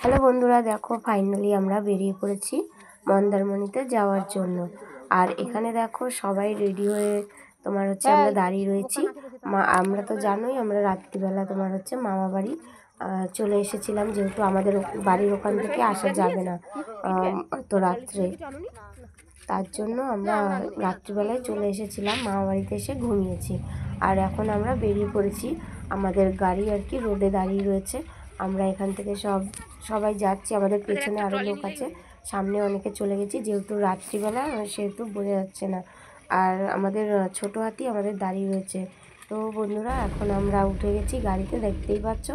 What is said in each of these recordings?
Hello বন্ধুরা, দেখো finally আমরা বেরিয়ে পড়েছি মন্দারমণিতে যাওয়ার জন্য। আর এখানে দেখো সবাই রেডি হয়ে আমরা দাঁড়িয়ে রয়েছি। আমরা তো জানোই আমরা রাত্রিবেলা মামা বাড়ি চলে এসেছিলাম, যেহেতু আমাদের বাড়ির ওখান থেকে আসা যাবে না অত রাত্রে। তার জন্য আমরা রাত্রিবেলায় চলে এসেছিলাম, মামা বাড়িতে এসে ঘুমিয়েছি। আর এখন আমরা বেরিয়ে পড়েছি, আমাদের গাড়ি আর কি রোডে দাঁড়িয়ে রয়েছে। আমরা এখান থেকে সবাই যাচ্ছি, আমাদের পেছনে আরও লোক আছে, সামনে অনেকে চলে গেছি, যেহেতু রাত্রিবেলা সেহেতু বোঝা যাচ্ছে না। আর আমাদের ছোটো হাতি আমাদের দাঁড়িয়ে রয়েছে। তো বন্ধুরা, এখন আমরা উঠে গেছি গাড়িতে, দেখতেই পাচ্ছ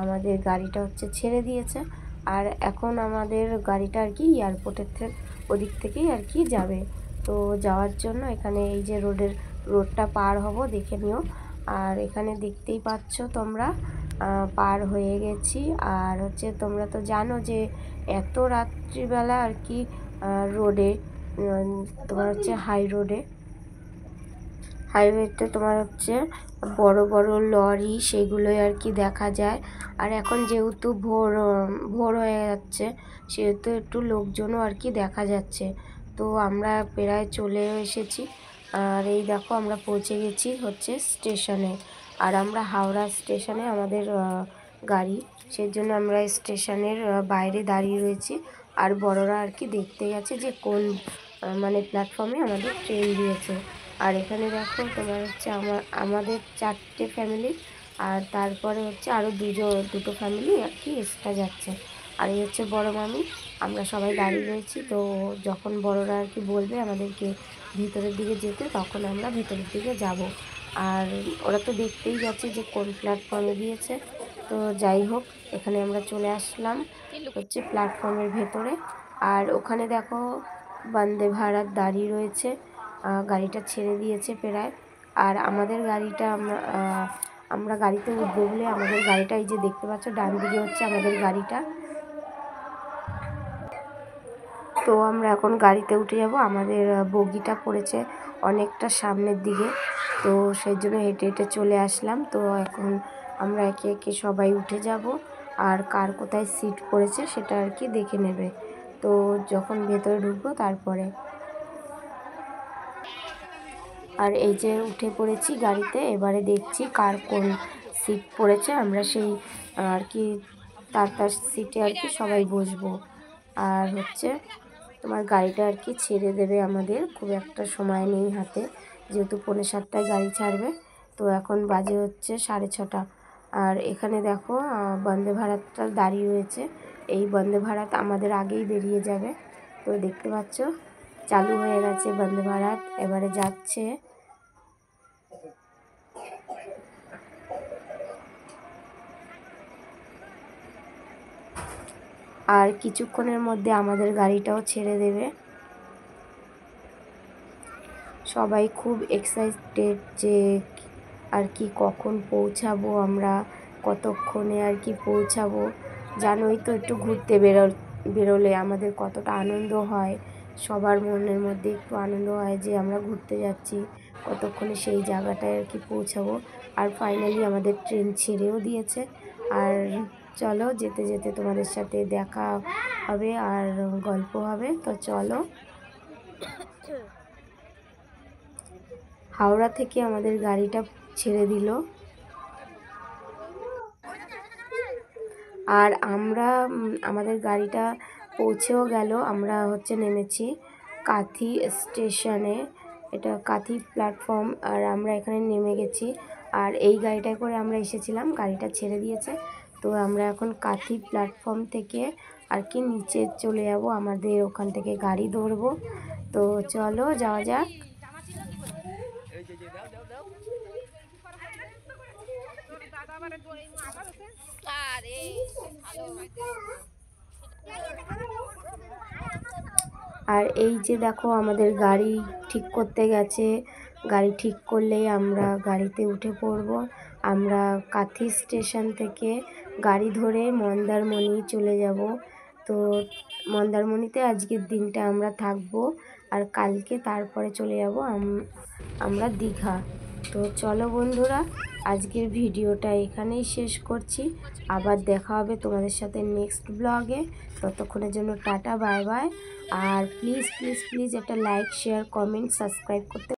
আমাদের গাড়িটা ছেড়ে দিয়েছে। আর এখন আমাদের গাড়িটা আর কি এয়ারপোর্টের ওদিক থেকেই আর কি যাবে। তো যাওয়ার জন্য এখানে এই যে রোডটা পার হব, দেখে নিও। আর এখানে দেখতেই পাচ্ছ তোমরা পার হয়ে গেছি। আর তোমরা তো জানো যে এত রাত্রিবেলা আর কি রোডে হাইওয়েতে বড় বড় লরি সেগুলোই আর কি দেখা যায়। আর এখন যেহেতু ভোর হয়ে যাচ্ছে, সেহেতু একটু লোকজনও আর কি দেখা যাচ্ছে। তো আমরা প্রায় চলে এসেছি। আর এই দেখো আমরা পৌঁছে গেছি স্টেশনে। আর আমরা হাওড়া স্টেশনে আমাদের গাড়ি, সেজন্য আমরা স্টেশনের বাইরে দাঁড়িয়ে রয়েছি। আর বড়রা আর কি দেখতে গেছে যে কোন প্ল্যাটফর্মে আমাদের ট্রেন দিয়েছে। আর এখানে দেখো আমাদের 4টে ফ্যামিলি, আর তারপরে আরও দুটো ফ্যামিলি আর কি এক্সট্রা যাচ্ছে। আর এই বড় মামি, আমরা সবাই দাঁড়িয়ে রয়েছি। তো যখন বড়রা আর কি বলবে আমাদেরকে ভিতরের দিকে যেতে, তখন আমরা ভিতরের দিকে যাব। আর ওরা তো দেখতেই যাচ্ছে যে কোন প্ল্যাটফর্মে দিয়েছে। তো যাই হোক, এখানে আমরা চলে আসলাম প্ল্যাটফর্মের ভেতরে। আর ওখানে দেখো বন্দে ভারত দাঁড়িয়ে রয়েছে, গাড়িটা ছেড়ে দিয়েছে প্রায়। আর আমাদের গাড়িটা আমরা গাড়িতে উঠবো বলে আমাদের গাড়িটা, এই যে দেখতে পাচ্ছ ডান দিকে আমাদের গাড়িটা। তো আমরা এখন গাড়িতে উঠে যাব। আমাদের বগিটা পড়েছে অনেকটা সামনের দিকে, তো সেই জন্য হেঁটে হেঁটে চলে আসলাম। তো এখন আমরা একে একে সবাই উঠে যাব, আর কার কোথায় সিট পড়েছে সেটা আর কি দেখে নেবে। তো যখন ভেতরে ঢুকবো তারপরে। আর এই যে উঠে পড়েছি গাড়িতে, এবারে দেখছি কার কোন সিট পড়েছে, আমরা সেই আর কি তার সিটে আর কি সবাই বসবো। আর তোমার গাড়িটা আর কি ছেড়ে দেবে আমাদের, খুব একটা সময় নেই হাতে, যেহেতু 6:45 গাড়ি ছাড়বে। তো এখন বাজে 6:30। আর এখানে দেখো বন্দে ভারতটা দাঁড়িয়ে রয়েছে। এই বন্দে ভারত আমাদের আগেই বেরিয়ে যাবে। তো দেখতে পাচ্ছ চালু হয়ে গেছে বন্দে ভারত, এবারে যাচ্ছে। আর কিছুক্ষণের মধ্যে আমাদের গাড়িটাও ছেড়ে দেবে। সবাই খুব এক্সাইটেড যে আর কি কখন পৌঁছাবো, আমরা কতক্ষণে আর কি পৌঁছাবো। জানোই তো, একটু ঘুরতে বেরোলে আমাদের কতটা আনন্দ হয়। সবার মনের মধ্যে একটু আনন্দ হয় যে আমরা ঘুরতে যাচ্ছি, কতক্ষণে সেই জায়গাটায় আর কি পৌঁছাবো। আর ফাইনালি আমাদের ট্রেন ছেড়েও দিয়েছে। আর চলো, যেতে যেতে তোমাদের সাথে দেখা হবে আর গল্প হবে। তো চলো, হাওড়া থেকে আমাদের গাড়িটা ছেড়ে দিল। আর আমাদের গাড়িটা পৌঁছেও গেল। আমরা নেমেছি কাঁথি স্টেশনে, এটা কাঁথি প্ল্যাটফর্ম। আর আমরা এখানে নেমে গেছি। আর এই গাড়িটায় করে আমরা এসেছিলাম, গাড়িটা ছেড়ে দিয়েছে। তো আমরা এখন কাঁথি প্ল্যাটফর্ম থেকে আর কি নিচে চলে যাব, আমাদের ওখান থেকে গাড়ি ধরবো। তো চলো যাওয়া যাক। আর এই যে দেখো আমাদের গাড়ি ঠিক করতে গেছে, গাড়ি ঠিক করলেই আমরা গাড়িতে উঠে পড়ব। আমরা কাঁথি স্টেশন থেকে গাড়ি ধরে মন্দারমণি চলে যাব। তো মন্দারমণিতে আজকের দিনটা আমরা থাকবো, আর কালকে তারপরে চলে যাব আমরা দীঘা। তো চলো বন্ধুরা, আজকের ভিডিওটা এখানেই শেষ করছি। আবার দেখা হবে তোমাদের সাথে নেক্সট ব্লগে। ততক্ষণের জন্য টাটা, বাই বাই। আর প্লিজ প্লিজ প্লিজ একটা লাইক, শেয়ার, কমেন্ট, সাবস্ক্রাইব করতে